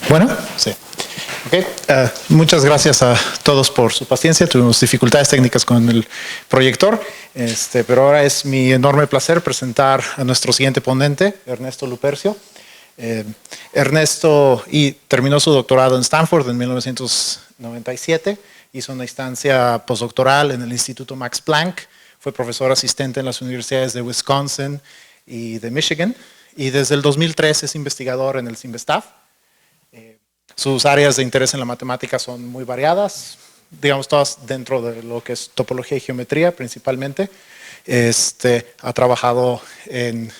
Bueno, sí. Okay. Muchas gracias a todos por su paciencia. Tuvimos dificultades técnicas con el proyector, pero ahora es mi enorme placer presentar a nuestro siguiente ponente, Ernesto Lupercio. Ernesto terminó su doctorado en Stanford en 1997, hizo una instancia postdoctoral en el Instituto Max Planck, fue profesor asistente en las universidades de Wisconsin y de Michigan, y desde el 2003 es investigador en el CIMBESTAF. Sus áreas de interés en la matemática son muy variadas, digamos todas dentro de lo que es topología y geometría principalmente. Ha trabajado en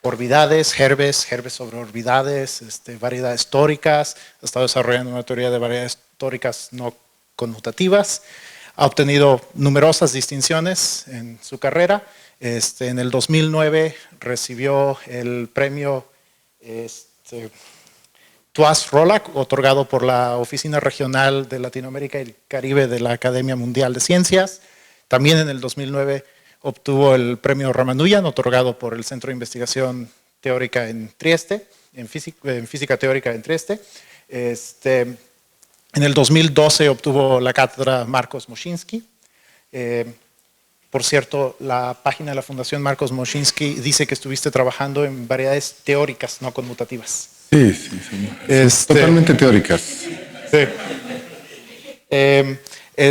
orbidades, Herbes sobre orbidades, variedades tóricas, ha estado desarrollando una teoría de variedades tóricas no conmutativas, ha obtenido numerosas distinciones en su carrera. En el 2009 recibió el premio Tuas Rolack, otorgado por la Oficina Regional de Latinoamérica y el Caribe de la Academia Mundial de Ciencias. También en el 2009 obtuvo el premio Ramanujan, otorgado por el Centro de Investigación Teórica en Trieste, en Física Teórica en Trieste. En el 2012 obtuvo la cátedra Marcos Moschinsky. Por cierto, la página de la Fundación Marcos Moschinsky dice que estuviste trabajando en variedades teóricas no conmutativas. Sí, son totalmente teóricas. Sí.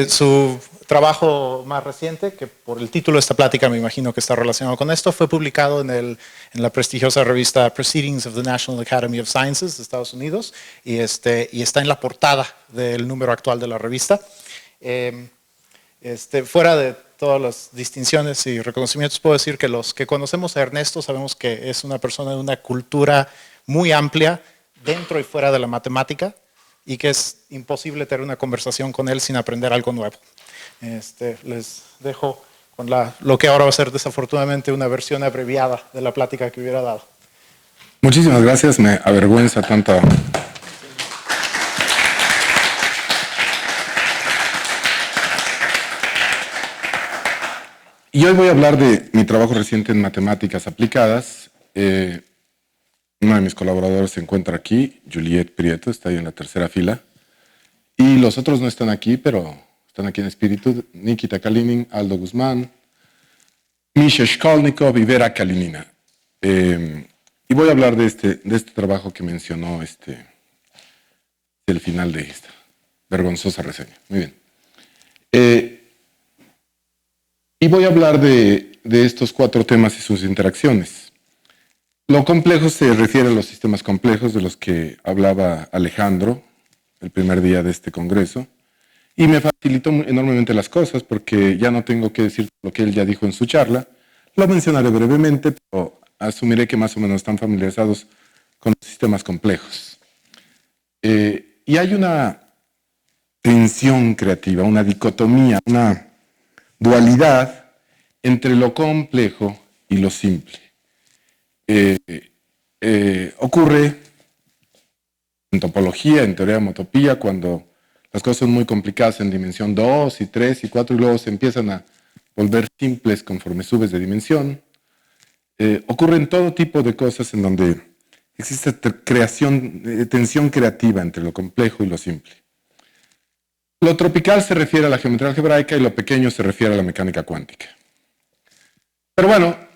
Su trabajo más reciente, que por el título de esta plática me imagino que está relacionado con esto, fue publicado en la prestigiosa revista Proceedings of the National Academy of Sciences de Estados Unidos y está en la portada del número actual de la revista. Fuera de todas las distinciones y reconocimientos, puedo decir que los que conocemos a Ernesto sabemos que es una persona de una cultura muy amplia dentro y fuera de la matemática y que es imposible tener una conversación con él sin aprender algo nuevo. Les dejo con lo que ahora va a ser desafortunadamente una versión abreviada de la plática que hubiera dado. Muchísimas gracias, me avergüenza tanta... Y hoy voy a hablar de mi trabajo reciente en matemáticas aplicadas. Uno de mis colaboradores se encuentra aquí, Juliet Prieto, está ahí en la tercera fila. Y los otros no están aquí, pero están aquí en espíritu. Nikita Kalinin, Aldo Guzmán, Misha Shkolnikov y Vera Kalinina. Y voy a hablar de este trabajo que mencionó el final de esta vergonzosa reseña. Muy bien. Y voy a hablar de estos 4 temas y sus interacciones. Lo complejo se refiere a los sistemas complejos de los que hablaba Alejandro el primer día de este congreso, y me facilitó enormemente las cosas porque ya no tengo que decir lo que él ya dijo en su charla. Lo mencionaré brevemente, pero asumiré que más o menos están familiarizados con los sistemas complejos. Y hay una tensión creativa, una dicotomía, una dualidad entre lo complejo y lo simple. Ocurre en topología, en teoría de homotopía, cuando las cosas son muy complicadas en dimensión 2 y 3 y 4 y luego se empiezan a volver simples conforme subes de dimensión. Ocurre en todo tipo de cosas en donde existe tensión creativa entre lo complejo y lo simple. Lo tropical se refiere a la geometría algebraica y lo pequeño se refiere a la mecánica cuántica. Pero bueno,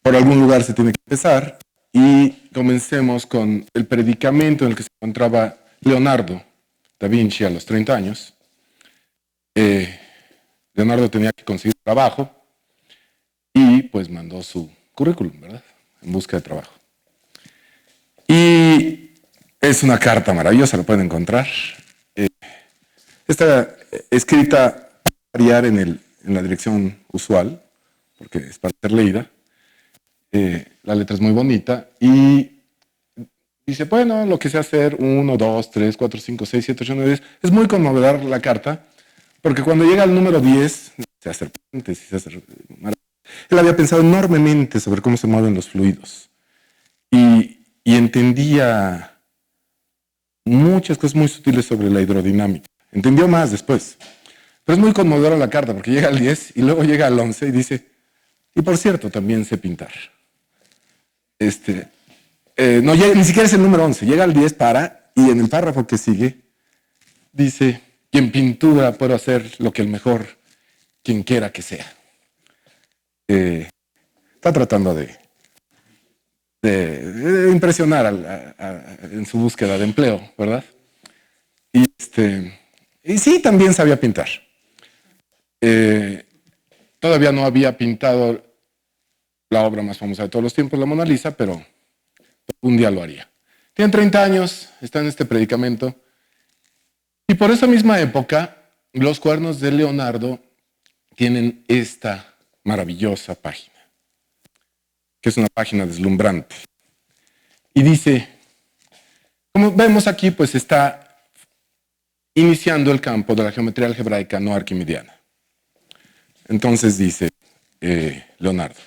por algún lugar se tiene que empezar y comencemos con el predicamento en el que se encontraba Leonardo da Vinci a los 30 años. Leonardo tenía que conseguir trabajo y pues mandó su currículum, ¿verdad? En busca de trabajo. Y es una carta maravillosa, la pueden encontrar. Está escrita a variar en la dirección usual, porque es para ser leída. La letra es muy bonita y dice, bueno, lo que sé hacer, 1, 2, 3, 4, 5, 6, 7, 8, 9, 10. Es muy conmovedor la carta, porque cuando llega al número 10, se hace puentes y se hace... Él había pensado enormemente sobre cómo se mueven los fluidos y entendía muchas cosas muy sutiles sobre la hidrodinámica. Entendió más después. Pero es muy conmovedora la carta, porque llega al 10 y luego llega al 11 y dice, y por cierto, también sé pintar. No, ni siquiera es el número 11, llega al 10 Y en el párrafo que sigue, dice, y en pintura puedo hacer lo que el mejor, quien quiera que sea. Está tratando de impresionar en su búsqueda de empleo, ¿verdad? Y sí, también sabía pintar. Todavía no había pintado la obra más famosa de todos los tiempos, la Mona Lisa, pero un día lo haría. Tiene 30 años, está en este predicamento, y por esa misma época, los cuadernos de Leonardo tienen esta maravillosa página, que es una página deslumbrante. Y dice, como vemos aquí, pues está iniciando el campo de la geometría algebraica no arquimidiana. Entonces dice Leonardo,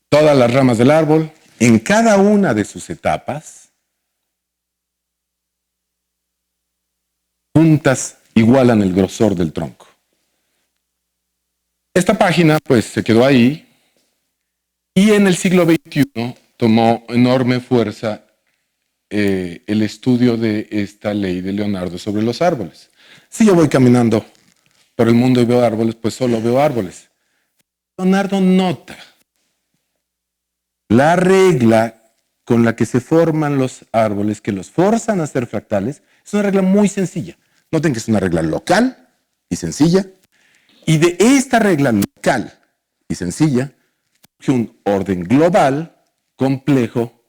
todas las ramas del árbol, en cada una de sus etapas, juntas igualan el grosor del tronco. Esta página pues se quedó ahí y en el siglo XXI tomó enorme fuerza el estudio de esta ley de Leonardo sobre los árboles. Si yo voy caminando por el mundo y veo árboles, pues solo veo árboles. Leonardo nota la regla con la que se forman los árboles, que los forzan a ser fractales, es una regla muy sencilla. Noten que es una regla local y sencilla. Y de esta regla local y sencilla, surge un orden global, complejo,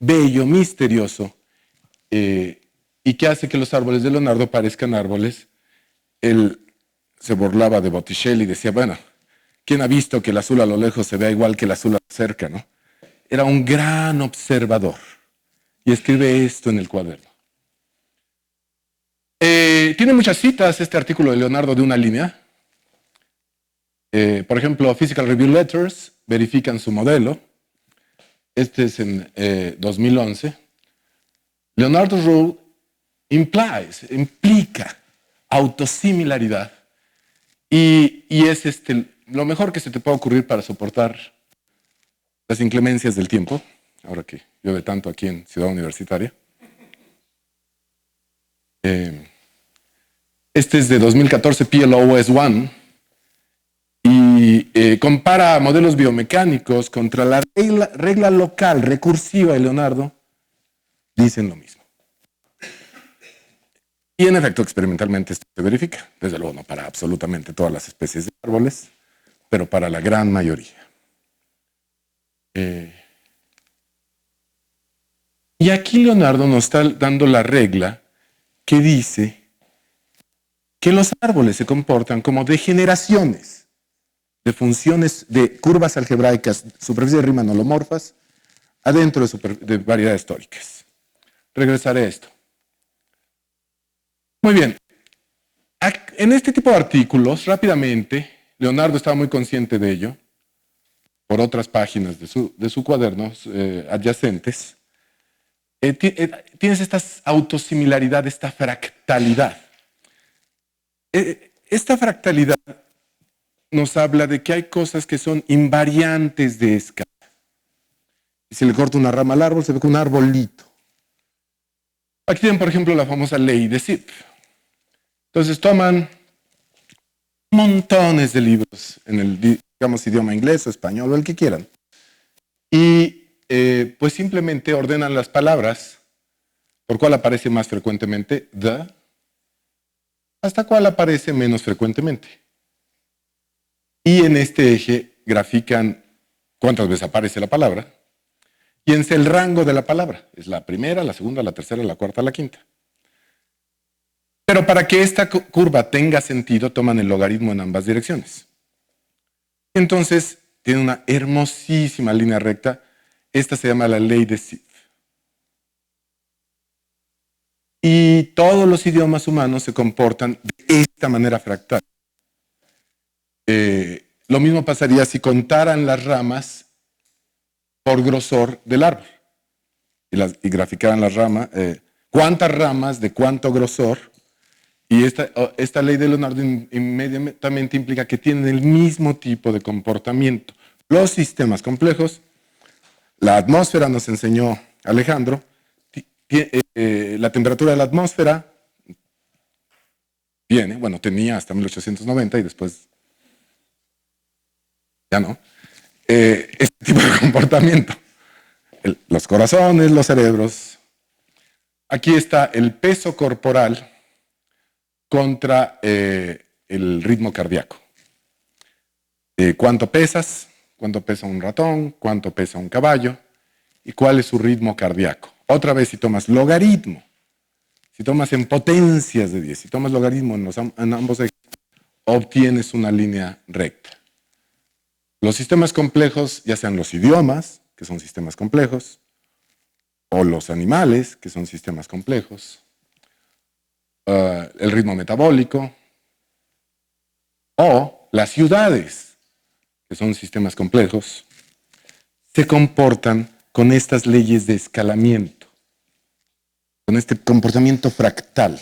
bello, misterioso, y que hace que los árboles de Leonardo parezcan árboles. Él se burlaba de Botticelli y decía, bueno, ¿quién ha visto que el azul a lo lejos se vea igual que el azul a lo cerca, no? Era un gran observador y escribe esto en el cuaderno. Tiene muchas citas este artículo de Leonardo de una línea. Por ejemplo, Physical Review Letters verifican su modelo. Este es en 2011. Leonardo's rule implica autosimilaridad y es lo mejor que se te puede ocurrir para soportar las inclemencias del tiempo, ahora que llueve tanto aquí en Ciudad Universitaria. Este es de 2014, PLOS One, y compara modelos biomecánicos contra la regla local recursiva de Leonardo, dicen lo mismo. Y en efecto, experimentalmente esto se verifica, desde luego no para absolutamente todas las especies de árboles, pero para la gran mayoría. Y aquí Leonardo nos está dando la regla que dice que los árboles se comportan como degeneraciones de funciones de curvas algebraicas, superficies de Riemann holomorfas, adentro de variedades tóricas. Regresaré a esto. Muy bien. En este tipo de artículos, rápidamente, Leonardo estaba muy consciente de ello, por otras páginas de su cuaderno adyacentes. Tienes esta autosimilaridad, esta fractalidad. Esta fractalidad nos habla de que hay cosas que son invariantes de escala. Si le corto una rama al árbol, se ve como un arbolito. Aquí tienen, por ejemplo, la famosa ley de Zipf. Entonces toman montones de libros en el, digamos, idioma inglés o español o el que quieran. Y pues simplemente ordenan las palabras por cuál aparece más frecuentemente the, hasta cuál aparece menos frecuentemente. Y en este eje grafican cuántas veces aparece la palabra y es el rango de la palabra. Es la primera, la segunda, la tercera, la cuarta, la quinta. Pero para que esta curva tenga sentido, toman el logaritmo en ambas direcciones. Entonces, tiene una hermosísima línea recta. Esta se llama la ley de Zipf. Y todos los idiomas humanos se comportan de esta manera fractal. Lo mismo pasaría si contaran las ramas por grosor del árbol. Y graficaran las ramas, cuántas ramas de cuánto grosor. Y esta ley de Leonardo inmediatamente implica que tienen el mismo tipo de comportamiento. Los sistemas complejos, la atmósfera nos enseñó Alejandro, la temperatura de la atmósfera viene, bueno, tenía hasta 1890 y después ya no, este tipo de comportamiento. Los corazones, los cerebros. Aquí está el peso corporal contra el ritmo cardíaco. ¿Cuánto pesas? ¿Cuánto pesa un ratón? ¿Cuánto pesa un caballo? ¿Y cuál es su ritmo cardíaco? Otra vez, si tomas logaritmo, si tomas en potencias de 10, si tomas logaritmo en ambos ejes, obtienes una línea recta. Los sistemas complejos, ya sean los idiomas, que son sistemas complejos, o los animales, que son sistemas complejos, el ritmo metabólico, o las ciudades, que son sistemas complejos, se comportan con estas leyes de escalamiento, con este comportamiento fractal.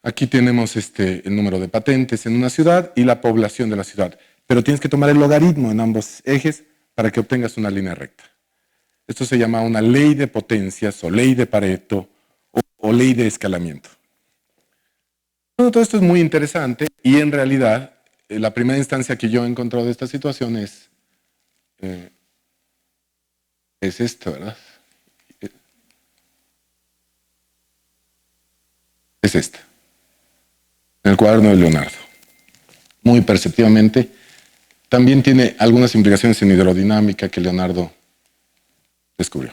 Aquí tenemos el número de patentes en una ciudad y la población de la ciudad, pero tienes que tomar el logaritmo en ambos ejes para que obtengas una línea recta. Esto se llama una ley de potencias o ley de Pareto o ley de escalamiento. Bueno, todo esto es muy interesante y en realidad la primera instancia que yo he encontrado de esta situación es esta, ¿verdad? Es esta, en el cuaderno de Leonardo. Muy perceptivamente. También tiene algunas implicaciones en hidrodinámica que Leonardo descubrió.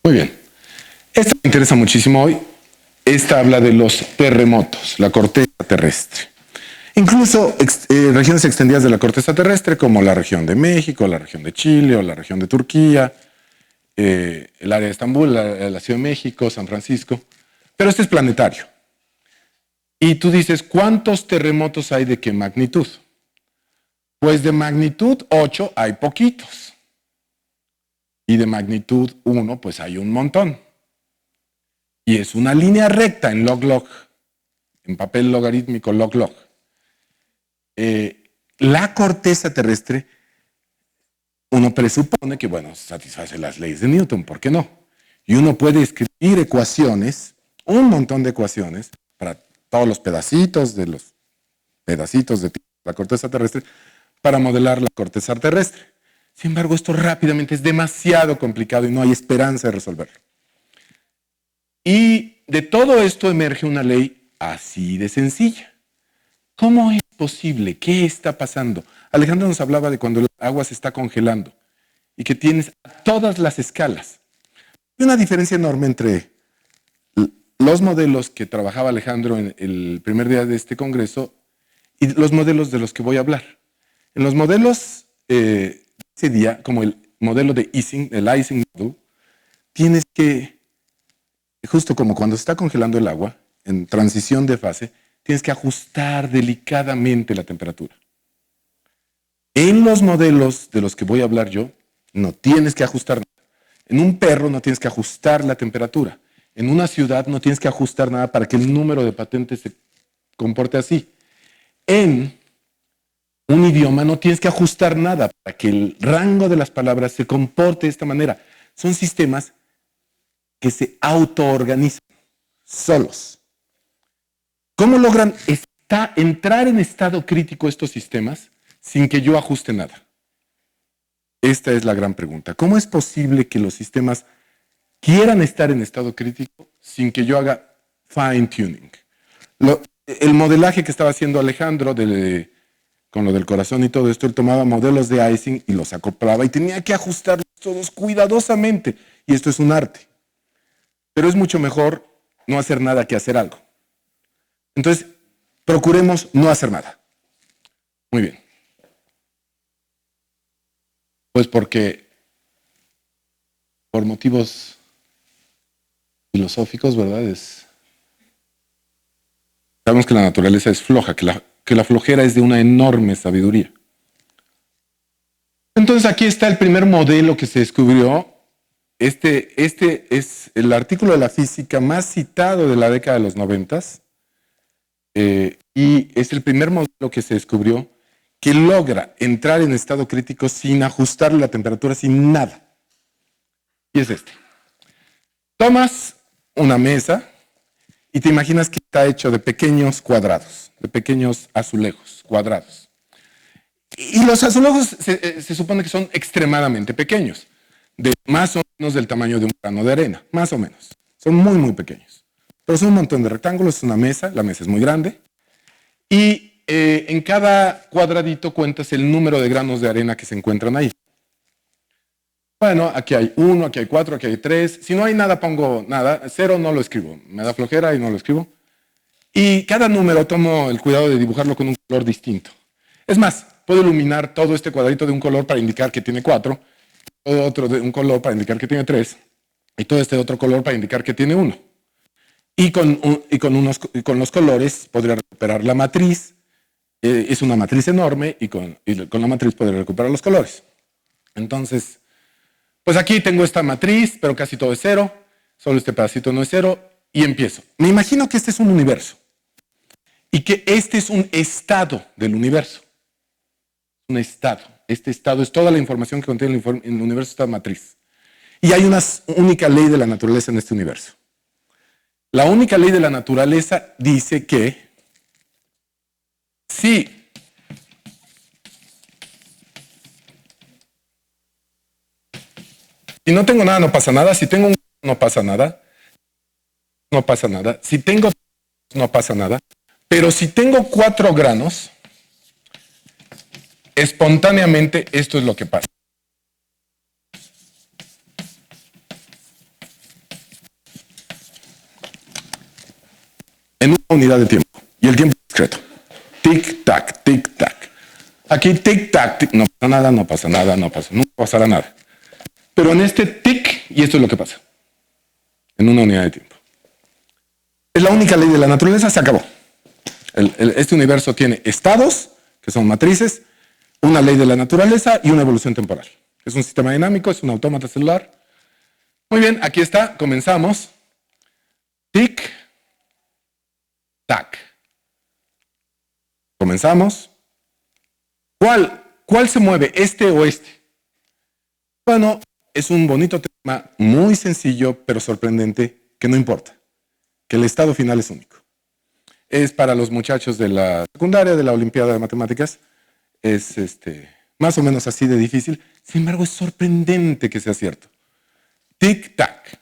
Muy bien. Esta me interesa muchísimo hoy. Esta habla de los terremotos, la corteza terrestre. Incluso regiones extendidas de la corteza terrestre, como la región de México, la región de Chile o la región de Turquía, el área de Estambul, la Ciudad de México, San Francisco. Pero este es planetario. Y tú dices, ¿cuántos terremotos hay de qué magnitud? Pues de magnitud 8 hay poquitos. Y de magnitud 1, pues hay un montón. Y es una línea recta en log-log, en papel logarítmico log-log. La corteza terrestre, uno presupone que, bueno, satisface las leyes de Newton, ¿por qué no? Y uno puede escribir ecuaciones, un montón de ecuaciones, para todos los pedacitos de la corteza terrestre, para modelar la corteza terrestre. Sin embargo, esto rápidamente es demasiado complicado y no hay esperanza de resolverlo. Y de todo esto emerge una ley así de sencilla. ¿Cómo es posible? ¿Qué está pasando? Alejandro nos hablaba de cuando el agua se está congelando y que tienes todas las escalas. Hay una diferencia enorme entre los modelos que trabajaba Alejandro en el primer día de este congreso y los modelos de los que voy a hablar. En los modelos de ese día, como el modelo de Ising, el Ising Model, tienes que, justo como cuando se está congelando el agua, en transición de fase, tienes que ajustar delicadamente la temperatura. En los modelos de los que voy a hablar yo, no tienes que ajustar nada. En un perro no tienes que ajustar la temperatura. En una ciudad no tienes que ajustar nada para que el número de patentes se comporte así. En un idioma no tienes que ajustar nada para que el rango de las palabras se comporte de esta manera. Son sistemas que se autoorganizan solos. ¿Cómo logran entrar en estado crítico estos sistemas sin que yo ajuste nada? Esta es la gran pregunta. ¿Cómo es posible que los sistemas quieran estar en estado crítico sin que yo haga fine tuning? El modelaje que estaba haciendo Alejandro con lo del corazón y todo esto, él tomaba modelos de Ising y los acoplaba y tenía que ajustarlos todos cuidadosamente. Y esto es un arte. Pero es mucho mejor no hacer nada que hacer algo. Entonces, procuremos no hacer nada. Muy bien. Pues porque, por motivos filosóficos, ¿verdad? Sabemos que la naturaleza es floja, que la flojera es de una enorme sabiduría. Entonces aquí está el primer modelo que se descubrió. Este es el artículo de la física más citado de la década de los 90. Y es el primer modelo que se descubrió que logra entrar en estado crítico sin ajustarle la temperatura, sin nada. Y es este. Tomas una mesa y te imaginas que está hecho de pequeños cuadrados, de pequeños azulejos cuadrados. Y los azulejos se supone que son extremadamente pequeños, de más o menos del tamaño de un grano de arena, más o menos. Son muy, muy pequeños. Pero son un montón de rectángulos, es una mesa, la mesa es muy grande. Y en cada cuadradito cuentas el número de granos de arena que se encuentran ahí. Bueno, aquí hay 1, aquí hay 4, aquí hay 3. Si no hay nada, pongo nada. 0 no lo escribo. Me da flojera y no lo escribo. Y cada número tomo el cuidado de dibujarlo con un color distinto. Es más, puedo iluminar todo este cuadradito de un color para indicar que tiene 4, todo otro de un color para indicar que tiene 3, y todo este otro color para indicar que tiene 1. Y con los colores podría recuperar la matriz. Es una matriz enorme y con la matriz podría recuperar los colores. Entonces, pues aquí tengo esta matriz, pero casi todo es 0. Solo este pedacito no es 0. Y empiezo. Me imagino que este es un universo. Y que este es un estado del universo. Un estado. Este estado es toda la información que contiene el universo, esta matriz. Y hay una única ley de la naturaleza en este universo. La única ley de la naturaleza dice que si no tengo nada, no pasa nada. Si tengo un no pasa nada. No pasa nada. Si tengo no pasa nada. Pero si tengo 4 granos, espontáneamente esto es lo que pasa. En una unidad de tiempo. Y el tiempo es discreto. Tic-tac, tic-tac. Aquí tic-tac, no pasa nada, no pasa nada, nunca pasará nada. Pero en este tic, y esto es lo que pasa. En una unidad de tiempo. Es la única ley de la naturaleza, se acabó. Este universo tiene estados, que son matrices, una ley de la naturaleza y una evolución temporal. Es un sistema dinámico, es un autómata celular. Muy bien, aquí está, comenzamos. Tic, tac. Comenzamos. ¿Cuál se mueve, este o este? Bueno, es un bonito tema, muy sencillo, pero sorprendente, que no importa, que el estado final es único. Es para los muchachos de la secundaria, de la Olimpiada de Matemáticas, es más o menos así de difícil, sin embargo es sorprendente que sea cierto. Tic-tac.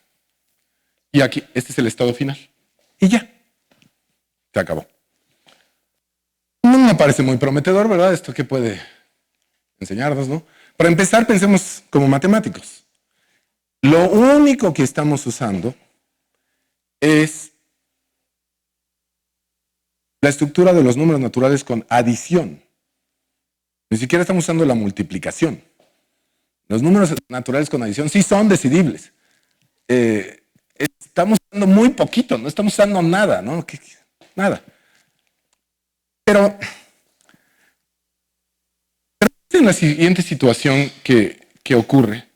Y aquí, este es el estado final. Y ya, se acabó. No me parece muy prometedor, ¿verdad? Esto que puede enseñarnos, ¿no? Para empezar, pensemos como matemáticos. Lo único que estamos usando es la estructura de los números naturales con adición. Ni siquiera estamos usando la multiplicación. Los números naturales con adición sí son decidibles. Estamos usando muy poquito, no estamos usando nada, ¿no? Nada. Pero en la siguiente situación que ocurre.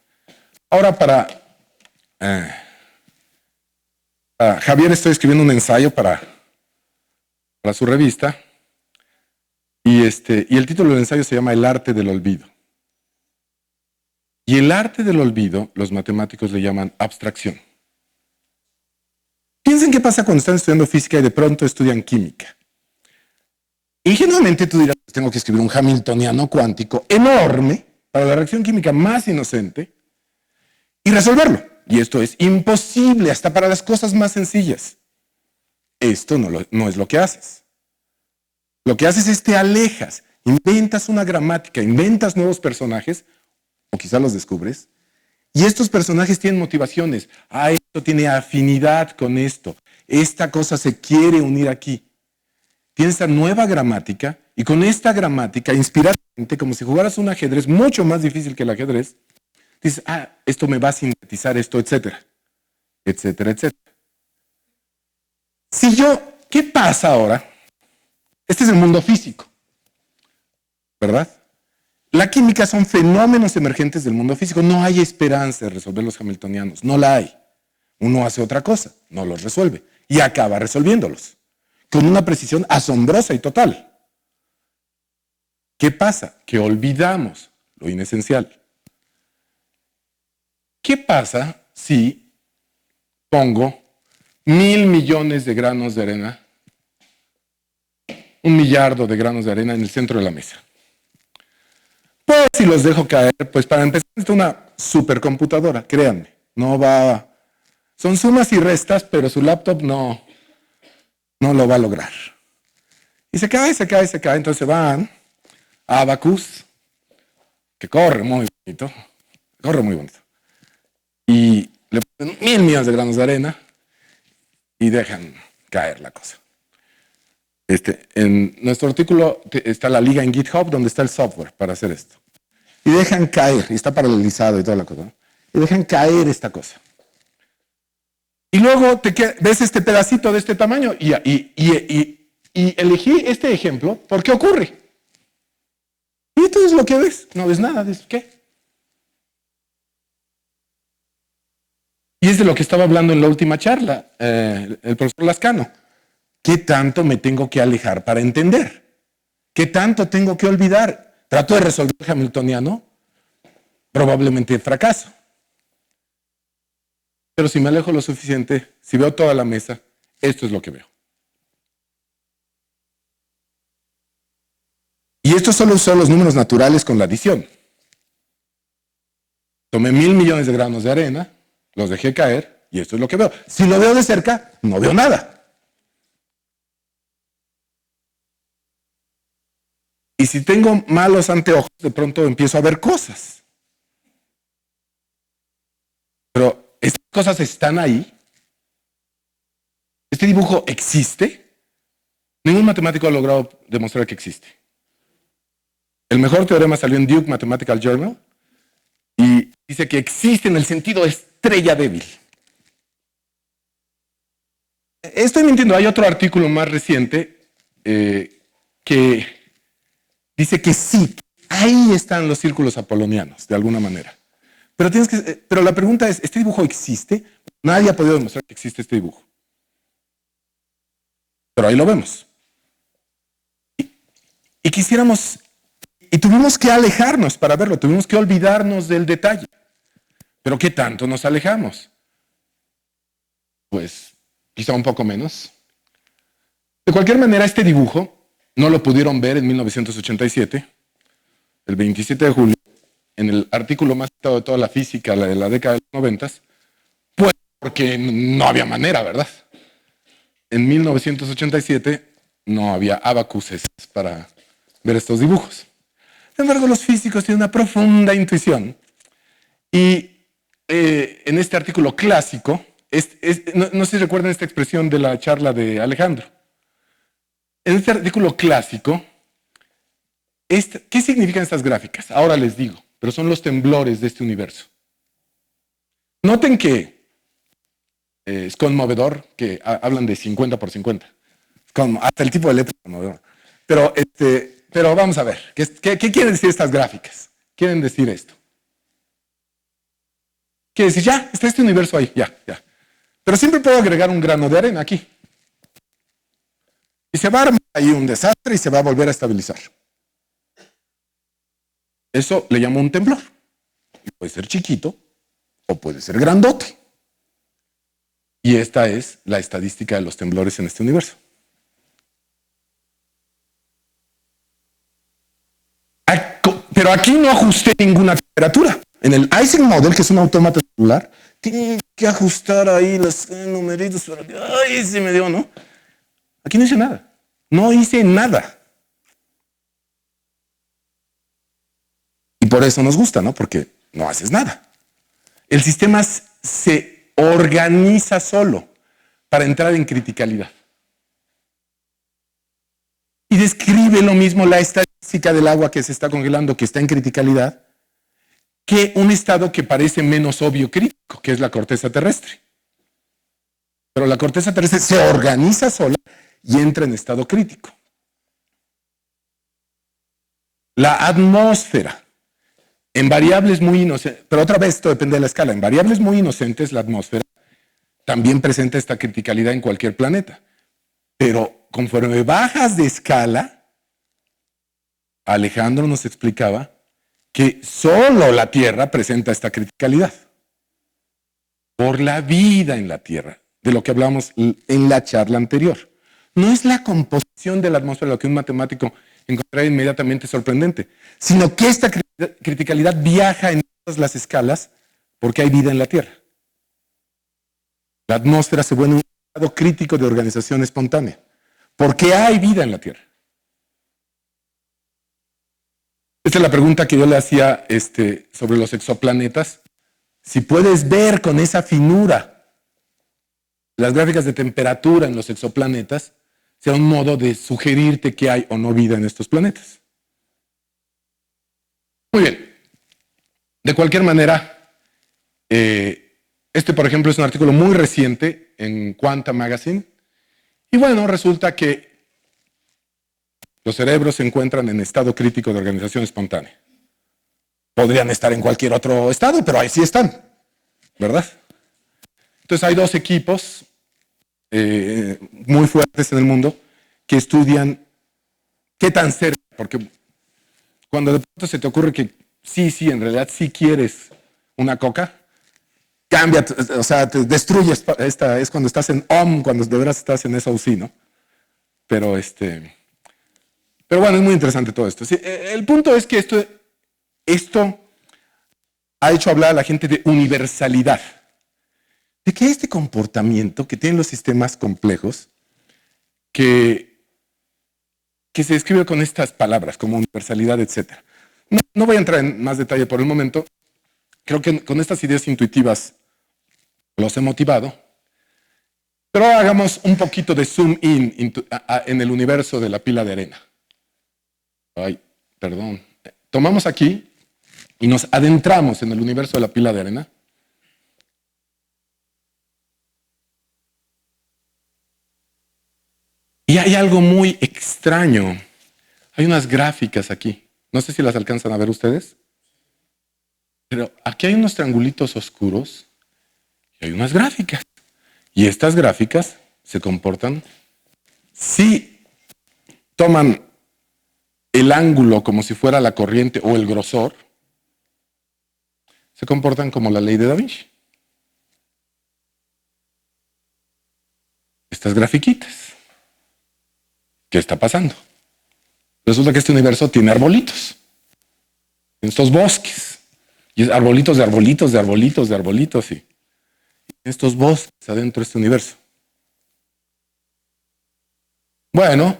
Ahora para Javier estoy escribiendo un ensayo para su revista y el título del ensayo se llama El arte del olvido. Y el arte del olvido los matemáticos le llaman abstracción. Piensen qué pasa cuando están estudiando física y de pronto estudian química. Ingenuamente tú dirás, tengo que escribir un hamiltoniano cuántico enorme para la reacción química más inocente y resolverlo. Y esto es imposible hasta para las cosas más sencillas. Esto no es lo que haces. Lo que haces es te alejas, inventas una gramática, inventas nuevos personajes, o quizás los descubres, y estos personajes tienen motivaciones. Esto tiene afinidad con esto. Esta cosa se quiere unir aquí. Tienes esta nueva gramática, y con esta gramática, inspiradamente, como si jugaras un ajedrez mucho más difícil que el ajedrez, dices, esto me va a sintetizar esto, etcétera, etcétera, etcétera. ¿Qué pasa ahora? Este es el mundo físico, ¿verdad? La química son fenómenos emergentes del mundo físico. No hay esperanza de resolver los hamiltonianos, no la hay. Uno hace otra cosa, no los resuelve, y acaba resolviéndolos, con una precisión asombrosa y total. ¿Qué pasa? Que olvidamos lo inesencial. ¿Qué pasa si pongo 1.000 millones de granos de arena, 1 millardo de granos de arena en el centro de la mesa? Pues si los dejo caer, pues para empezar es una supercomputadora, créanme, no va, son sumas y restas, pero su laptop no lo va a lograr. Y se cae, entonces van a Abacus, que corre muy bonito, y le ponen 1.000 millones de granos de arena y dejan caer la cosa. En nuestro artículo está la liga en GitHub donde está el software para hacer esto. Y dejan caer, y está paralelizado y toda la cosa, ¿no? Y dejan caer esta cosa. Y luego ves este pedacito de este tamaño y elegí este ejemplo porque ocurre. Y esto es lo que ves, no ves nada, ¿de qué? Y es de lo que estaba hablando en la última charla el profesor Lascano. ¿Qué tanto me tengo que alejar para entender? ¿Qué tanto tengo que olvidar? Trato de resolver el hamiltoniano, probablemente fracaso. Pero si me alejo lo suficiente, si veo toda la mesa, esto es lo que veo. Y esto solo son los números naturales con la adición. Tomé 1.000 millones de granos de arena, los dejé caer, y esto es lo que veo. Si lo veo de cerca, no veo nada. Y si tengo malos anteojos, de pronto empiezo a ver cosas. Pero estas cosas están ahí. Este dibujo existe. Ningún matemático ha logrado demostrar que existe. El mejor teorema salió en Duke Mathematical Journal y dice que existe en el sentido estrella débil. Estoy mintiendo, hay otro artículo más reciente que dice que sí, ahí están los círculos apolonianos, de alguna manera. Pero la pregunta es, ¿este dibujo existe? Nadie ha podido demostrar que existe este dibujo. Pero ahí lo vemos. Y quisiéramos, y tuvimos que alejarnos para verlo, tuvimos que olvidarnos del detalle. ¿Pero qué tanto nos alejamos? Pues quizá un poco menos. De cualquier manera, este dibujo no lo pudieron ver en 1987, el 27 de julio, en el artículo más citado de toda la física de la década de los 90, pues porque no había manera, ¿verdad? En 1987 no había abacuses para ver estos dibujos. Sin embargo, los físicos tienen una profunda intuición y en este artículo clásico, no sé si recuerdan esta expresión de la charla de Alejandro. En este artículo clásico, ¿qué significan estas gráficas? Ahora les digo, pero son los temblores de este universo. Noten que es conmovedor, que hablan de 50 por 50. Hasta el tipo de letra es conmovedor. Pero vamos a ver, ¿qué quieren decir estas gráficas? Quieren decir esto. Quiere decir, ya, está este universo ahí, ya. Pero siempre puedo agregar un grano de arena aquí. Y se va a armar ahí un desastre y se va a volver a estabilizar. Eso le llamo un temblor. Puede ser chiquito o puede ser grandote. Y esta es la estadística de los temblores en este universo. Pero aquí no ajusté ninguna temperatura. En el Ising Model, que es un autómata celular, tiene que ajustar ahí los numeritos para que, ay, se me dio, ¿no? Aquí no hice nada. No hice nada. Y por eso nos gusta, ¿no? Porque no haces nada. El sistema se organiza solo para entrar en criticalidad. Y describe lo mismo la estadística del agua que se está congelando, que está en criticalidad, que un estado que parece menos obvio crítico, que es la corteza terrestre. Pero la corteza terrestre se organiza sola y entra en estado crítico. La atmósfera, en variables muy inocentes, pero otra vez esto depende de la escala, en variables muy inocentes la atmósfera también presenta esta criticalidad en cualquier planeta. Pero conforme bajas de escala, Alejandro nos explicaba que solo la Tierra presenta esta criticalidad. Por la vida en la Tierra, de lo que hablamos en la charla anterior. No es la composición de la atmósfera lo que un matemático encontrará inmediatamente sorprendente, sino que esta criticalidad viaja en todas las escalas porque hay vida en la Tierra. La atmósfera se vuelve un estado crítico de organización espontánea, porque hay vida en la Tierra. Esta es la pregunta que yo le hacía sobre los exoplanetas. Si puedes ver con esa finura las gráficas de temperatura en los exoplanetas, sea un modo de sugerirte que hay o no vida en estos planetas. Muy bien. De cualquier manera, por ejemplo, es un artículo muy reciente en Quanta Magazine. Y bueno, resulta que los cerebros se encuentran en estado crítico de organización espontánea. Podrían estar en cualquier otro estado, pero ahí sí están, ¿verdad? Entonces hay dos equipos muy fuertes en el mundo que estudian qué tan cerca, porque cuando de pronto se te ocurre que sí, en realidad sí quieres una coca, cambia, o sea, te destruyes, es cuando estás en OM, cuando de veras estás en SOC, ¿no? Pero bueno, es muy interesante todo esto. Sí, el punto es que esto ha hecho hablar a la gente de universalidad. De que este comportamiento que tienen los sistemas complejos, que se describe con estas palabras, como universalidad, etc. No voy a entrar en más detalle por el momento. Creo que con estas ideas intuitivas los he motivado. Pero hagamos un poquito de zoom in en el universo de la pila de arena. Ay, perdón. Tomamos aquí y nos adentramos en el universo de la pila de arena. Y hay algo muy extraño. Hay unas gráficas aquí. No sé si las alcanzan a ver ustedes. Pero aquí hay unos triangulitos oscuros y hay unas gráficas. Y estas gráficas se comportan, si toman el ángulo como si fuera la corriente o el grosor, se comportan como la ley de Da Vinci. Estas grafiquitas. ¿Qué está pasando? Resulta que este universo tiene arbolitos. En estos bosques. Y es arbolitos de arbolitos de arbolitos de arbolitos. Y estos bosques adentro de este universo. Bueno,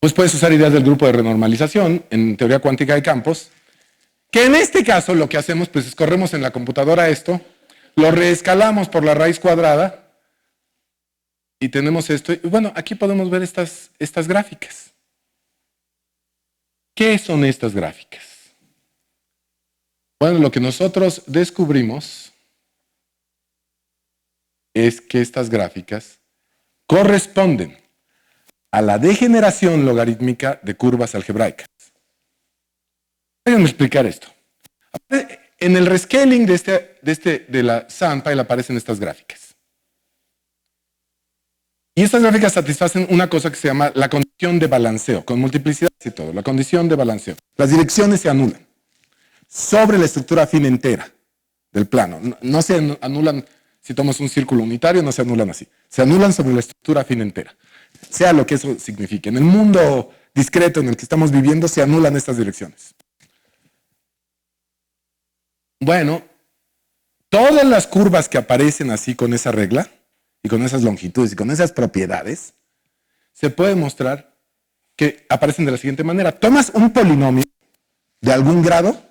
pues puedes usar ideas del grupo de renormalización en teoría cuántica de campos, que en este caso lo que hacemos pues es corremos en la computadora esto, lo reescalamos por la raíz cuadrada y tenemos esto. Y bueno, aquí podemos ver estas gráficas. ¿Qué son estas gráficas? Bueno, lo que nosotros descubrimos es que estas gráficas corresponden a la degeneración logarítmica de curvas algebraicas. Déjenme explicar esto. En el rescaling de la SandPile aparecen estas gráficas. Y estas gráficas satisfacen una cosa que se llama la condición de balanceo, con multiplicidad y todo, la condición de balanceo. Las direcciones se anulan sobre la estructura fina entera del plano. No se anulan, si tomas un círculo unitario, no se anulan así. Se anulan sobre la estructura fina entera. Sea lo que eso signifique. En el mundo discreto en el que estamos viviendo se anulan estas direcciones. Bueno, todas las curvas que aparecen así con esa regla y con esas longitudes y con esas propiedades, se puede mostrar que aparecen de la siguiente manera. Tomas un polinomio de algún grado.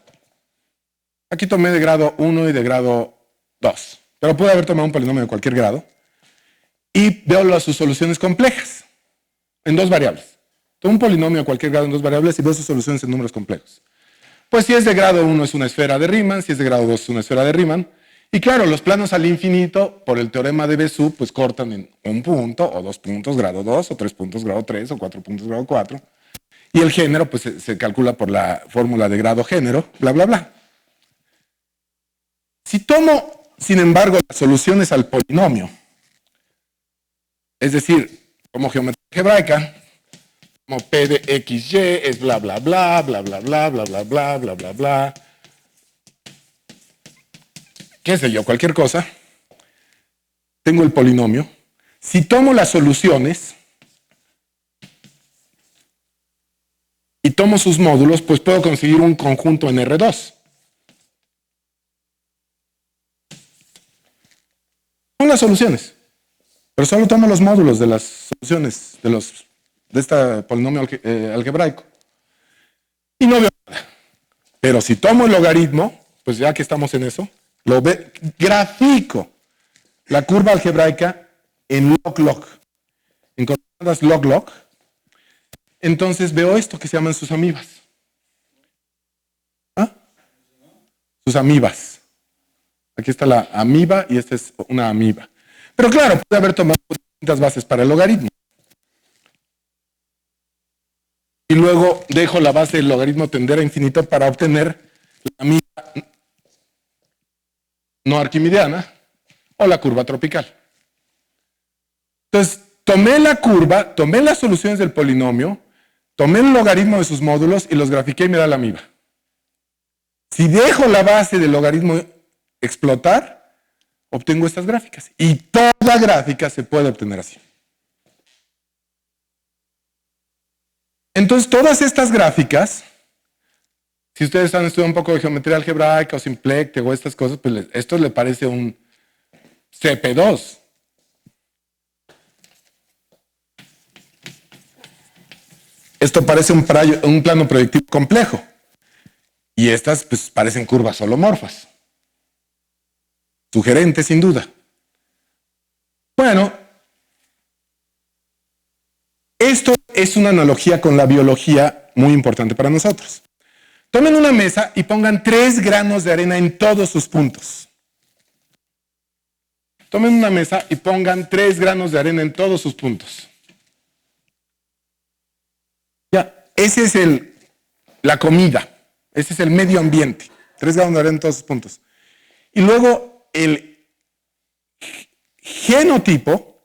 Aquí tomé de grado 1 y de grado 2, pero pude haber tomado un polinomio de cualquier grado. Y veo sus soluciones complejas en dos variables. Tomo un polinomio de cualquier grado en dos variables y veo sus soluciones en números complejos. Pues si es de grado 1 es una esfera de Riemann, si es de grado 2 es una esfera de Riemann. Y claro, los planos al infinito, por el teorema de Bezout, pues cortan en un punto, o 2 puntos grado 2, o 3 puntos grado 3, o 4 puntos grado 4. Y el género, pues se calcula por la fórmula de grado género, bla, bla, bla. Si tomo, sin embargo, las soluciones al polinomio, es decir, como geometría algebraica, como P de XY es bla, bla, bla, bla, bla, bla, bla, bla, bla, bla, bla, bla. Qué sé yo, cualquier cosa. Tengo el polinomio. Si tomo las soluciones y tomo sus módulos, pues puedo conseguir un conjunto en R2. Son las soluciones. Pero solo tomo los módulos de las soluciones de este polinomio algebraico. Y no veo nada. Pero si tomo el logaritmo, pues ya que estamos en eso, grafico la curva algebraica en log-log, en coordenadas log-log. Entonces veo esto que se llaman sus amibas. ¿Ah? Sus amibas. Aquí está la amiba y esta es una amiba. Pero claro, puede haber tomado distintas bases para el logaritmo. Y luego dejo la base del logaritmo tender a infinito para obtener la amiba no arquimidiana o la curva tropical. Entonces, tomé la curva, tomé las soluciones del polinomio, tomé el logaritmo de sus módulos y los grafiqué y me da la amiba. Si dejo la base del logaritmo explotar, obtengo estas gráficas. Y toda gráfica se puede obtener así. Entonces, todas estas gráficas, si ustedes han estudiado un poco de geometría algebraica o simplecte o estas cosas, pues esto le parece un CP2. Esto parece un plano proyectivo complejo. Y estas, pues, parecen curvas holomorfas. Sugerente, sin duda. Bueno, esto es una analogía con la biología muy importante para nosotros. Tomen una mesa y pongan 3 granos de arena en todos sus puntos. Tomen una mesa y pongan 3 granos de arena en todos sus puntos. Ya, ese es la comida. Ese es el medio ambiente. 3 granos de arena en todos sus puntos. Y luego el genotipo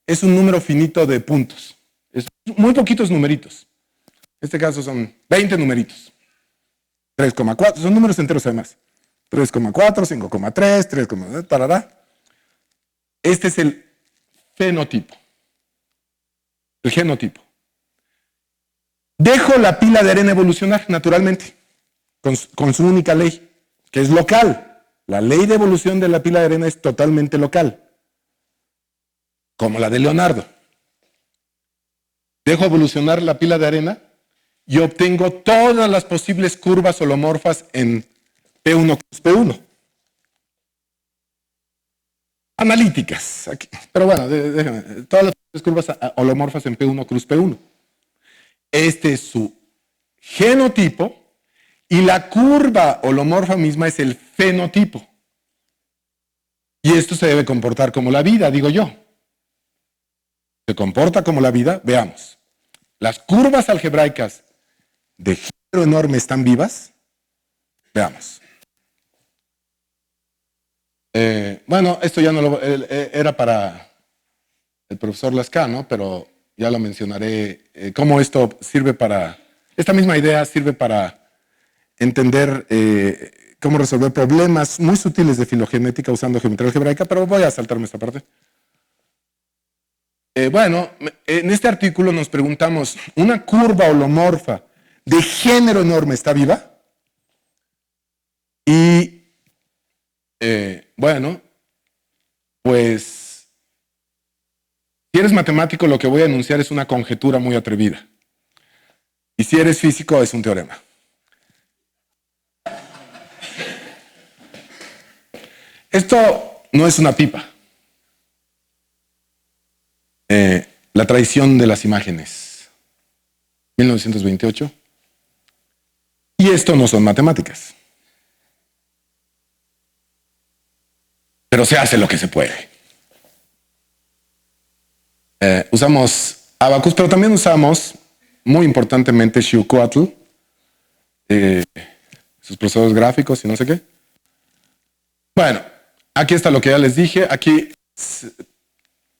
es un número finito de puntos. Es muy poquitos numeritos. En este caso son 20 numeritos. 3,4, son números enteros además. 3,4, 5,3, 3,4, tarará. Este es el fenotipo. El genotipo. Dejo la pila de arena evolucionar naturalmente, con su única ley, que es local. La ley de evolución de la pila de arena es totalmente local, como la de Leonardo. Dejo evolucionar la pila de arena y obtengo todas las posibles curvas holomorfas en P1 cruz P1. Analíticas. Aquí. Pero bueno, déjame. Todas las curvas holomorfas en P1 cruz P1. Este es su genotipo y la curva holomorfa misma es el fenotipo. Y esto se debe comportar como la vida, digo yo. ¿Se comporta como la vida? Veamos. Las curvas algebraicas de género enorme están vivas. Veamos. Bueno, esto ya no era para el profesor Lascano, pero ya lo mencionaré. Cómo esto sirve para, esta misma idea sirve para entender cómo resolver problemas muy sutiles de filogenética usando geometría algebraica, pero voy a saltarme esta parte. Bueno, en este artículo nos preguntamos, ¿una curva holomorfa de género enorme está viva? Y bueno, pues si eres matemático lo que voy a enunciar es una conjetura muy atrevida. Y si eres físico es un teorema. Esto no es una pipa. La traición de las imágenes, 1928. Y esto no son matemáticas. Pero se hace lo que se puede. Usamos Abacus, pero también usamos, muy importantemente, Xiuhcoatl, sus procesos gráficos y no sé qué. Bueno, aquí está lo que ya les dije. Aquí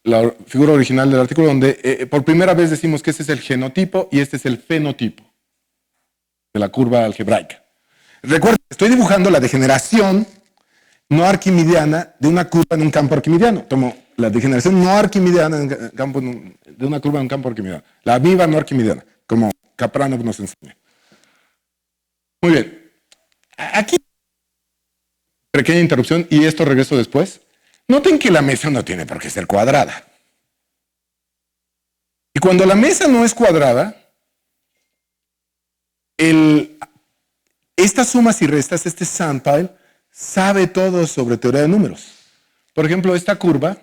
la figura original del artículo, donde por primera vez decimos que este es el genotipo y este es el fenotipo de la curva algebraica. Recuerden, estoy dibujando la degeneración no arquimidiana de una curva en un campo arquimidiano. Tomo la degeneración no arquimidiana de una curva en un campo arquimidiano. La viva no arquimidiana, como Kapranov nos enseña. Muy bien. Aquí, pequeña interrupción, y esto regreso después. Noten que la mesa no tiene por qué ser cuadrada. Y cuando la mesa no es cuadrada, estas sumas y restas, este sandpile, sabe todo sobre teoría de números. Por ejemplo, esta curva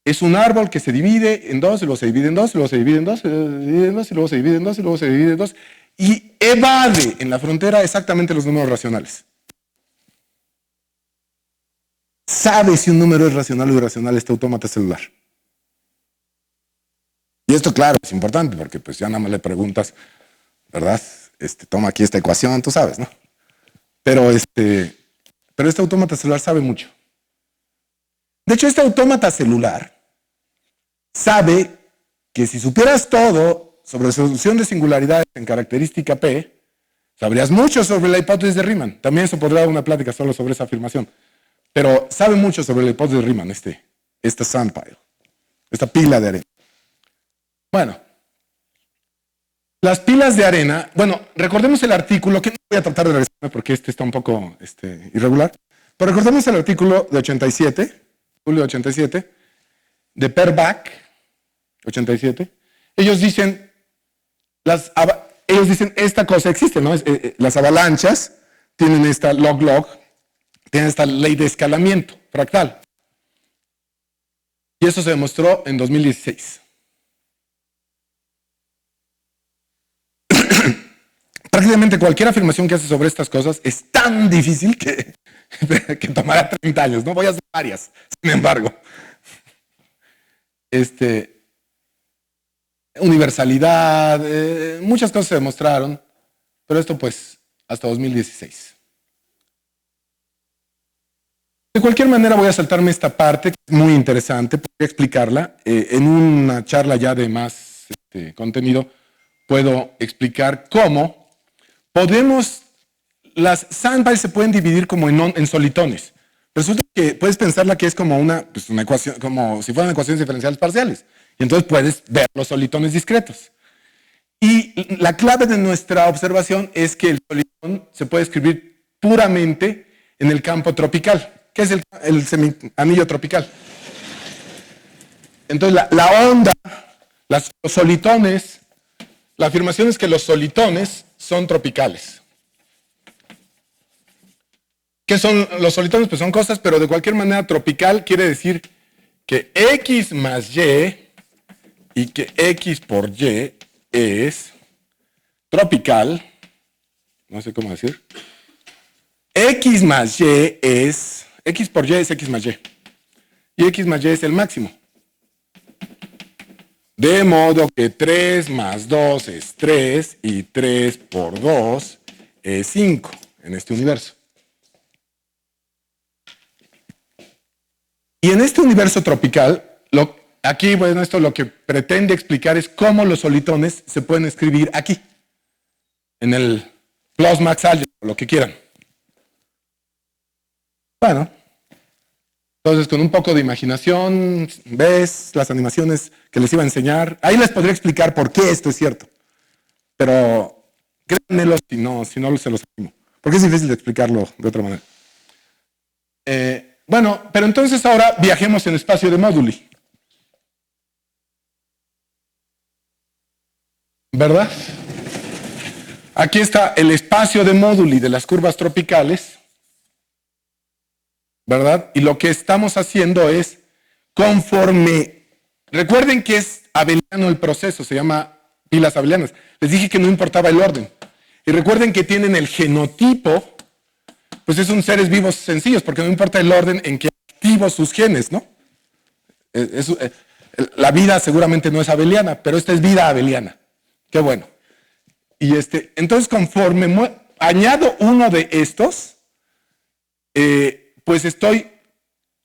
es un árbol que se divide en dos, y luego se divide en dos, y luego se divide en dos, y luego se divide en dos, y luego se divide en dos, y luego se divide en dos, y evade en la frontera exactamente los números racionales. Sabe si un número es racional o irracional este autómata celular. Y esto, claro, es importante porque pues ya nada más le preguntas, ¿verdad? Toma aquí esta ecuación, tú sabes, ¿no? Pero este autómata celular sabe mucho. De hecho, este autómata celular sabe que si supieras todo sobre solución de singularidades en característica P, sabrías mucho sobre la hipótesis de Riemann. También se podría dar una plática solo sobre esa afirmación. Pero sabe mucho sobre la hipótesis de Riemann, esta sandpile, esta pila de arena. Bueno, las pilas de arena, bueno, recordemos el artículo, que no voy a tratar de regresarme porque está un poco irregular, pero recordemos el artículo de 87, julio de 87, de Perbach, 87. Ellos dicen esta cosa existe, ¿no? Las avalanchas tienen esta log-log, tienen esta ley de escalamiento fractal. Y eso se demostró en 2016. Prácticamente cualquier afirmación que hace sobre estas cosas es tan difícil que tomará 30 años. No voy a hacer varias, sin embargo. Universalidad, muchas cosas se demostraron, pero esto pues hasta 2016. De cualquier manera voy a saltarme esta parte, que es muy interesante, podría explicarla. En una charla ya de más contenido, puedo explicar cómo las sandpiles se pueden dividir como en solitones. Resulta que puedes pensarla que es como una ecuación, como si fueran ecuaciones diferenciales parciales. Y entonces puedes ver los solitones discretos. Y la clave de nuestra observación es que el solitón se puede escribir puramente en el campo tropical. ¿Qué es el semianillo tropical? Entonces la onda, los solitones, la afirmación es que los solitones son tropicales. ¿Qué son los solitones? Pues son cosas, pero de cualquier manera tropical quiere decir que X más Y y que X por Y es tropical, no sé cómo decir, X más Y es, X por Y es X más Y, y X más Y es el máximo. De modo que 3 más 2 es 3 y 3 por 2 es 5 en este universo. Y en este universo tropical, aquí, bueno, esto lo que pretende explicar es cómo los solitones se pueden escribir aquí, en el Ploss-Max álgebra, lo que quieran. Bueno, entonces con un poco de imaginación, ves las animaciones que les iba a enseñar. Ahí les podría explicar por qué esto es cierto. Pero créanmelo si no se los animo. Porque es difícil de explicarlo de otra manera. Bueno, pero entonces ahora viajemos en espacio de móduli. ¿Verdad? Aquí está el espacio de móduli de las curvas tropicales. ¿Verdad? Y lo que estamos haciendo es, recuerden que es abeliano el proceso, se llama pilas abelianas. Les dije que no importaba el orden. Y recuerden que tienen el genotipo, pues son seres vivos sencillos, porque no importa el orden en que activo sus genes, ¿no? La vida seguramente no es abeliana, pero esta es vida abeliana. Qué bueno. Y entonces conforme añado uno de estos, pues estoy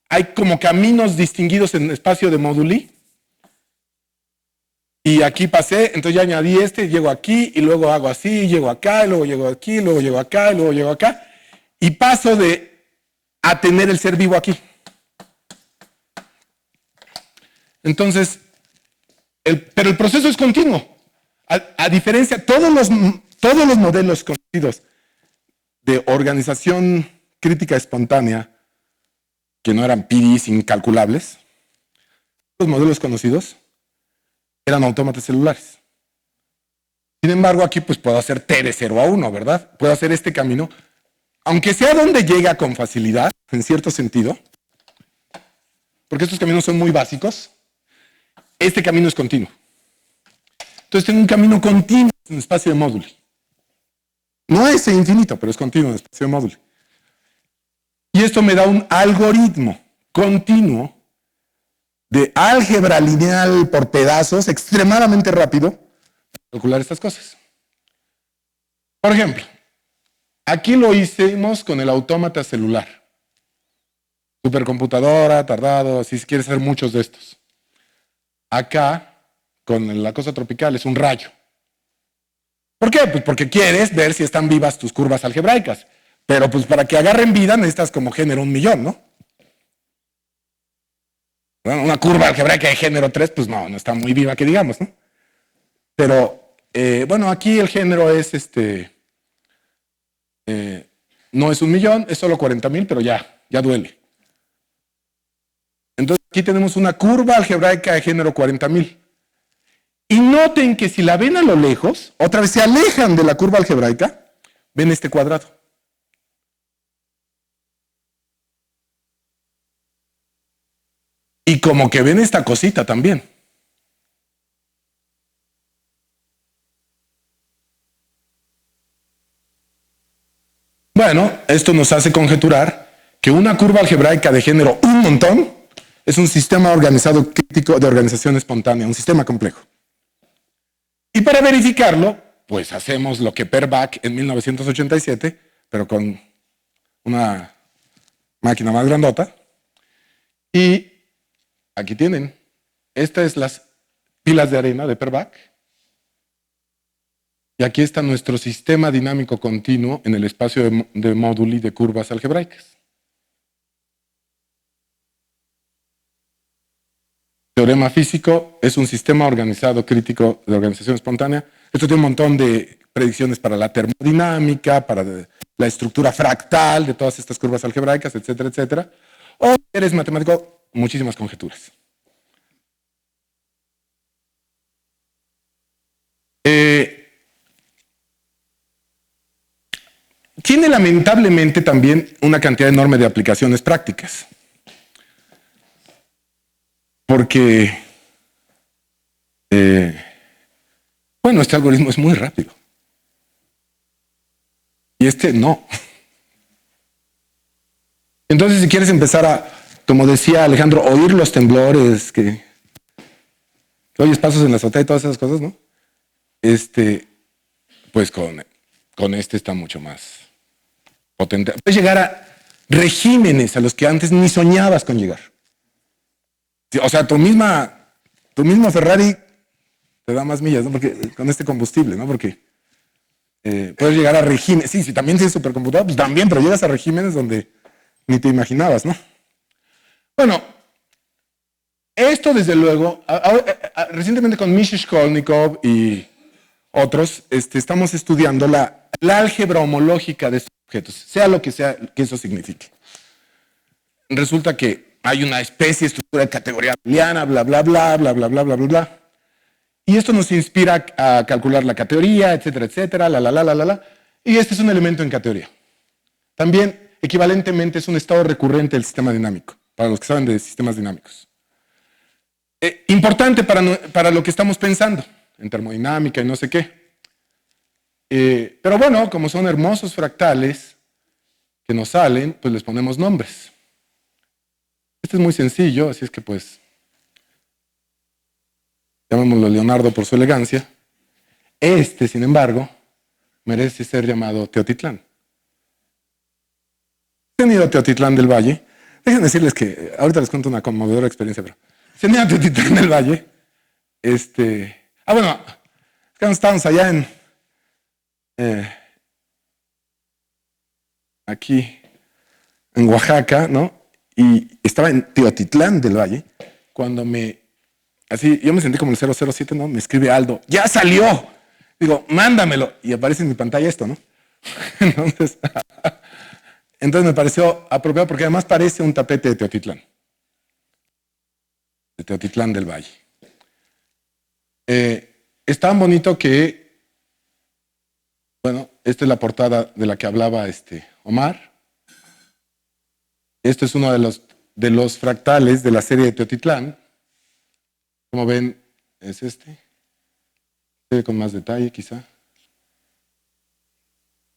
hay como caminos distinguidos en el espacio de móduli. Y aquí pasé, entonces ya añadí y llego aquí, y luego hago así, y llego acá, y luego llego aquí, y luego llego acá, y luego llego acá. Y paso a tener el ser vivo aquí. Entonces, pero el proceso es continuo. A diferencia, todos los modelos conocidos de organización crítica espontánea, que no eran PDs incalculables, los modelos conocidos eran autómatas celulares. Sin embargo, aquí pues puedo hacer T de 0 a 1, ¿verdad? Puedo hacer este camino, aunque sea donde llega con facilidad, en cierto sentido, porque estos caminos son muy básicos, este camino es continuo. Entonces tengo un camino continuo en el espacio de móduli. No es infinito, pero es continuo en el espacio de móduli. Y esto me da un algoritmo continuo de álgebra lineal por pedazos, extremadamente rápido, para calcular estas cosas. Por ejemplo, aquí lo hicimos con el autómata celular. Supercomputadora, tardado, si quieres hacer muchos de estos. Acá, con la cosa tropical, es un rayo. ¿Por qué? Pues porque quieres ver si están vivas tus curvas algebraicas. Pero pues para que agarren vida necesitas como género 1.000.000, ¿no? Bueno, una curva algebraica de género 3, pues no está muy viva que digamos, ¿no? Pero, bueno, aquí el género es no es 1.000.000, es solo 40.000, pero ya duele. Entonces aquí tenemos una curva algebraica de género 40.000. Y noten que si la ven a lo lejos, otra vez se alejan de la curva algebraica, ven este cuadrado. Y como que ven esta cosita también. Bueno, esto nos hace conjeturar que una curva algebraica de género un montón es un sistema organizado crítico de organización espontánea, un sistema complejo. Y para verificarlo, pues hacemos lo que Perbac en 1987, pero con una máquina más grandota. Y aquí tienen. Estas es las pilas de arena de Perbac. Y aquí está nuestro sistema dinámico continuo en el espacio de móduli de curvas algebraicas. Teorema físico es un sistema organizado crítico de organización espontánea. Esto tiene un montón de predicciones para la termodinámica, para la estructura fractal de todas estas curvas algebraicas, etcétera, etcétera. O si eres matemático, muchísimas conjeturas. Tiene lamentablemente también una cantidad enorme de aplicaciones prácticas. Porque, bueno, este algoritmo es muy rápido. Y este no. Entonces, si quieres empezar a, como decía Alejandro, oír los temblores, que oyes pasos en la azotea y todas esas cosas, ¿no? Pues con este está mucho más potente. Puedes llegar a regímenes a los que antes ni soñabas con llegar. O sea, tu mismo Ferrari te da más millas, ¿no? Porque con este combustible, ¿no? Porque puedes llegar a regímenes. Sí, si también tienes supercomputador, pues también, pero llegas a regímenes donde ni te imaginabas, ¿no? Bueno, esto desde luego, recientemente con Misha Shkolnikov y otros, estamos estudiando la álgebra homológica de estos objetos, sea lo que sea que eso signifique. Resulta que hay una especie, estructura de categoría booleana, bla, bla, bla, bla, bla, bla, bla, bla, bla. Y esto nos inspira a calcular la categoría, etcétera, etcétera, la. Y este es un elemento en categoría. También, equivalentemente, es un estado recurrente del sistema dinámico, para los que saben de sistemas dinámicos. Importante para lo que estamos pensando, en termodinámica y no sé qué. Pero bueno, como son hermosos fractales que nos salen, pues les ponemos nombres. Este es muy sencillo, así es que pues llamémoslo Leonardo por su elegancia. Este, sin embargo, merece ser llamado Teotitlán. ¿Han ido a Teotitlán del Valle? Déjenme decirles que ahorita les cuento una conmovedora experiencia, pero tenía Teotitlán del Valle. Bueno, es que estábamos allá aquí en Oaxaca, ¿no? Y estaba en Teotitlán del Valle cuando yo me sentí como el 007, ¿no? Me escribe Aldo, ¡ya salió! Digo, mándamelo. Y aparece en mi pantalla esto, ¿no? Entonces me pareció apropiado porque además parece un tapete de Teotitlán del Valle. Es tan bonito que, bueno, esta es la portada de la que hablaba Omar. Este es uno de los fractales de la serie de Teotitlán. Como ven, es este. Se ve con más detalle, quizá.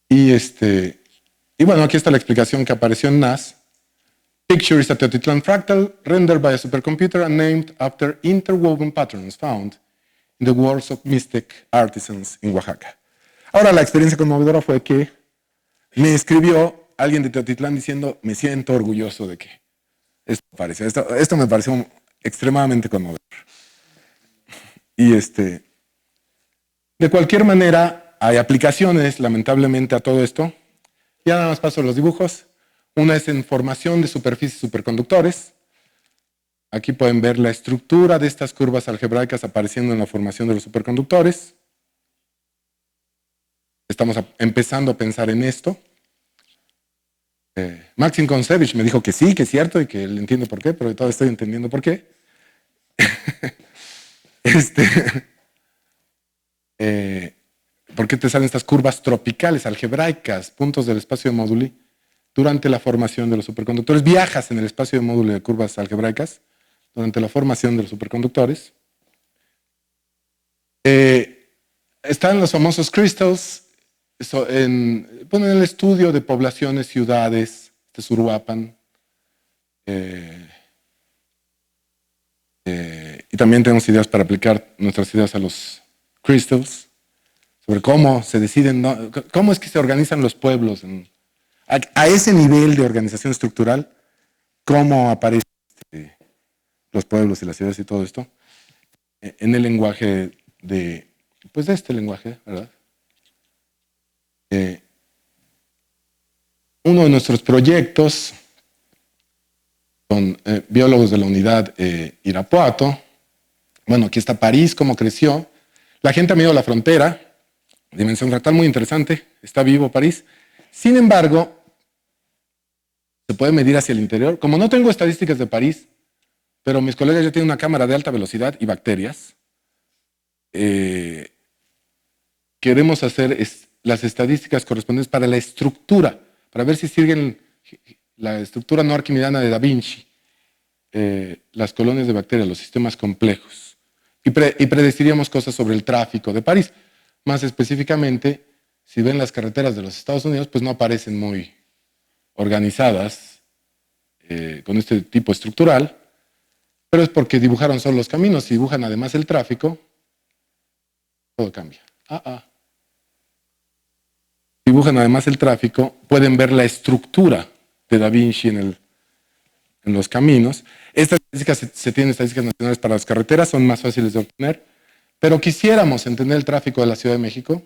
Y bueno, aquí está la explicación que apareció en NAS. Picture is a Teotitlán fractal rendered by a supercomputer and named after interwoven patterns found in the works of mystic artisans in Oaxaca. Ahora, la experiencia conmovedora fue que me escribió alguien de Teotitlán diciendo, me siento orgulloso de que esto me pareció extremadamente conmovedor. Y de cualquier manera, hay aplicaciones, lamentablemente, a todo esto. Ya nada más paso a los dibujos. Una es en formación de superficies superconductores. Aquí pueden ver la estructura de estas curvas algebraicas apareciendo en la formación de los superconductores. Estamos empezando a pensar en esto. Maxim Kontsevich me dijo que sí, que es cierto y que él entiende por qué, pero todavía estoy entendiendo por qué. ¿Por qué te salen estas curvas tropicales, algebraicas, puntos del espacio de Moduli? Durante la formación de los superconductores, viajas en el espacio de Moduli de curvas algebraicas durante la formación de los superconductores. Están los famosos crystals, ponen el estudio de poblaciones, ciudades, Uruapan. Y también tenemos ideas para aplicar nuestras ideas a los crystals, sobre cómo se deciden, ¿no? Cómo es que se organizan los pueblos. A ese nivel de organización estructural, cómo aparecen los pueblos y las ciudades y todo esto, en el lenguaje de este lenguaje, ¿verdad? Uno de nuestros proyectos con biólogos de la unidad Irapuato. Bueno, aquí está París, cómo creció. La gente ha medido la frontera, dimensión fractal muy interesante, está vivo París. Sin embargo, se puede medir hacia el interior. Como no tengo estadísticas de París, pero mis colegas ya tienen una cámara de alta velocidad y bacterias, queremos hacer las estadísticas correspondientes para la estructura, para ver si siguen la estructura no arquimediana de Da Vinci, las colonias de bacterias, los sistemas complejos. Y predeciríamos cosas sobre el tráfico de París. Más específicamente, si ven las carreteras de los Estados Unidos, pues no aparecen muy organizadas con este tipo estructural, pero es porque dibujaron solo los caminos. Si dibujan además el tráfico, todo cambia. Dibujan además el tráfico, pueden ver la estructura de Da Vinci en los caminos. Estas estadísticas se tienen estadísticas nacionales para las carreteras, son más fáciles de obtener, pero quisiéramos entender el tráfico de la Ciudad de México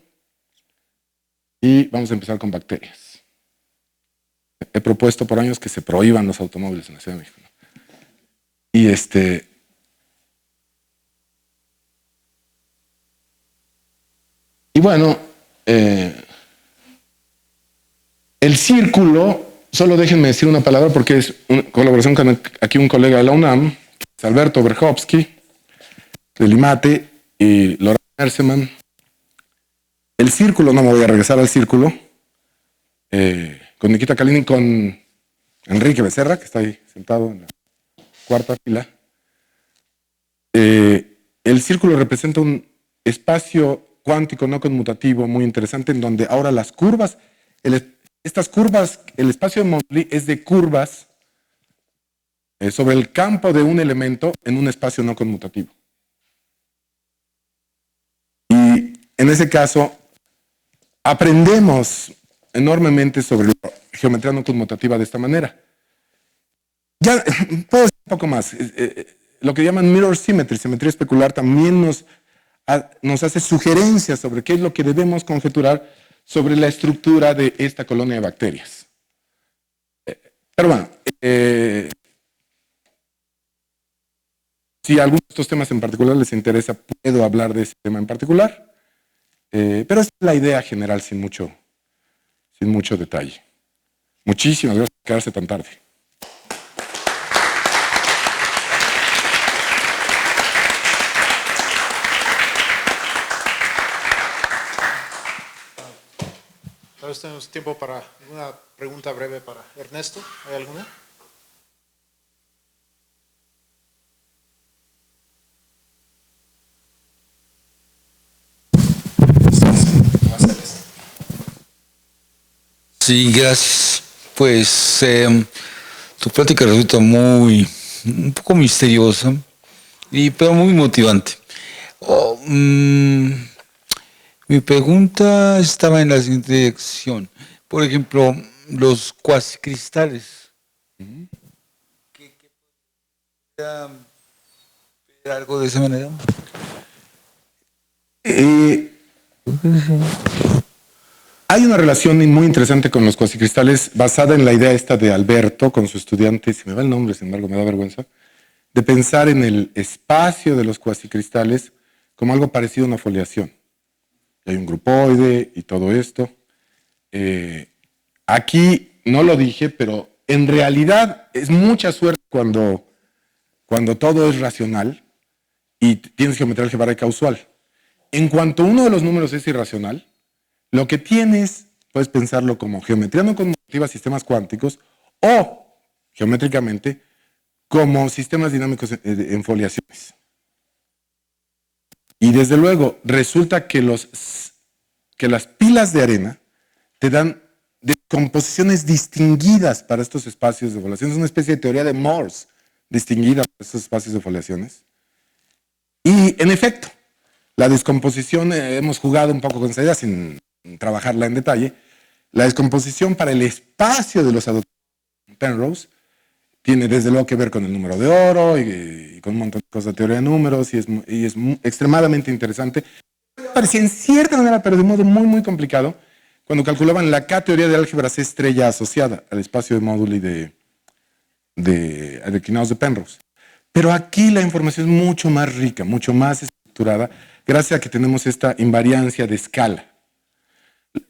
y vamos a empezar con bacterias. He propuesto por años que se prohíban los automóviles en la Ciudad de México, ¿no? Y bueno, el círculo, solo déjenme decir una palabra porque es una colaboración con aquí un colega de la UNAM, es Alberto Berhovsky, del IMATE, y Laura Merseman. El círculo, no me voy a regresar al círculo, con Nikita Kalinin, con Enrique Becerra, que está ahí sentado en la cuarta fila. El círculo representa un espacio cuántico no conmutativo muy interesante, en donde ahora las curvas, estas curvas, el espacio de Moduli es de curvas sobre el campo de un elemento en un espacio no conmutativo. Y en ese caso, aprendemos enormemente sobre la geometría no conmutativa de esta manera. Ya puedo decir un poco más. Lo que llaman mirror symmetry, simetría especular, también nos hace sugerencias sobre qué es lo que debemos conjeturar sobre la estructura de esta colonia de bacterias. Pero bueno, si alguno de estos temas en particular les interesa, puedo hablar de ese tema en particular, pero esa es la idea general sin mucho detalle. Muchísimas gracias por quedarse tan tarde. Tal vez tenemos tiempo para una pregunta breve para Ernesto. ¿Hay alguna? Sí, gracias. Pues tu plática resulta un poco misteriosa, pero muy motivante. Mi pregunta estaba en la siguiente dirección. Por ejemplo, los cuasicristales. ¿Qué podría ver algo de esa manera? Hay una relación muy interesante con los cuasicristales basada en la idea esta de Alberto con su estudiante, se me va el nombre, sin embargo me da vergüenza, de pensar en el espacio de los cuasicristales como algo parecido a una foliación. Hay un grupoide y todo esto. Aquí no lo dije, pero en realidad es mucha suerte cuando todo es racional y tienes geometría algebraica usual. En cuanto uno de los números es irracional, lo que tienes, puedes pensarlo como geometría no conmutativa, sistemas cuánticos, o geométricamente como sistemas dinámicos en foliaciones. Y desde luego, resulta que las pilas de arena te dan descomposiciones distinguidas para estos espacios de foliación. Es una especie de teoría de Morse distinguida para estos espacios de foliaciones. Y en efecto, la descomposición, hemos jugado un poco con esa idea sin trabajarla en detalle. La descomposición para el espacio de los Penrose tiene desde luego que ver con el número de oro y con un montón de cosas de teoría de números y es extremadamente interesante. Parecía en cierta manera, pero de modo muy, muy complicado, cuando calculaban la K-teoría de álgebra C estrella asociada al espacio de móduli de adequinados de Penrose. Pero aquí la información es mucho más rica, mucho más estructurada, gracias a que tenemos esta invariancia de escala.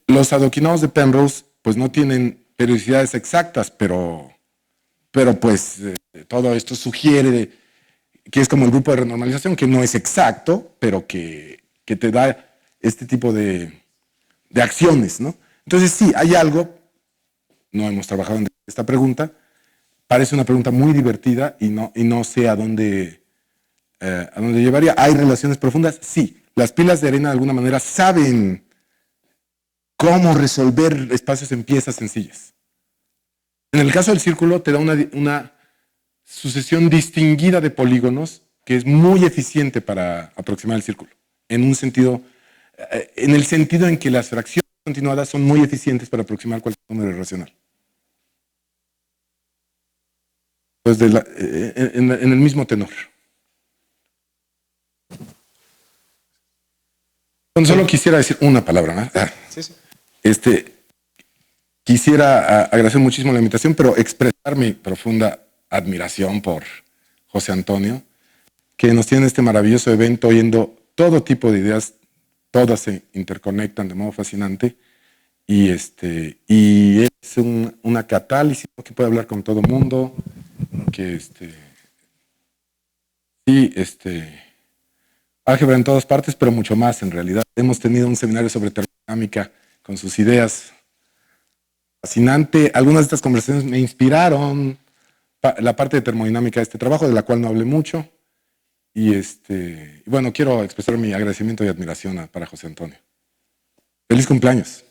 Los adoquinados de Penrose pues no tienen periodicidades exactas, pero pues todo esto sugiere que es como el grupo de renormalización, que no es exacto, pero que te da este tipo de acciones, ¿no? Entonces sí, hay algo, no hemos trabajado en esta pregunta, parece una pregunta muy divertida y no sé a dónde llevaría. ¿Hay relaciones profundas? Sí. Las pilas de arena de alguna manera saben cómo resolver espacios en piezas sencillas. En el caso del círculo te da una sucesión distinguida de polígonos que es muy eficiente para aproximar el círculo. En un sentido, en el sentido en que las fracciones continuadas son muy eficientes para aproximar cualquier número irracional. Pues en el mismo tenor. Solo quisiera decir una palabra, ¿no? Sí, sí. Quisiera agradecer muchísimo la invitación, pero expresar mi profunda admiración por José Antonio, que nos tiene en este maravilloso evento oyendo todo tipo de ideas, todas se interconectan de modo fascinante, y es una catálisis que puede hablar con todo el mundo, que álgebra en todas partes, pero mucho más en realidad. Hemos tenido un seminario sobre termodinámica con sus ideas fascinante. Algunas de estas conversaciones me inspiraron la parte de termodinámica de este trabajo, de la cual no hablé mucho. Y bueno, quiero expresar mi agradecimiento y admiración para José Antonio. ¡Feliz cumpleaños!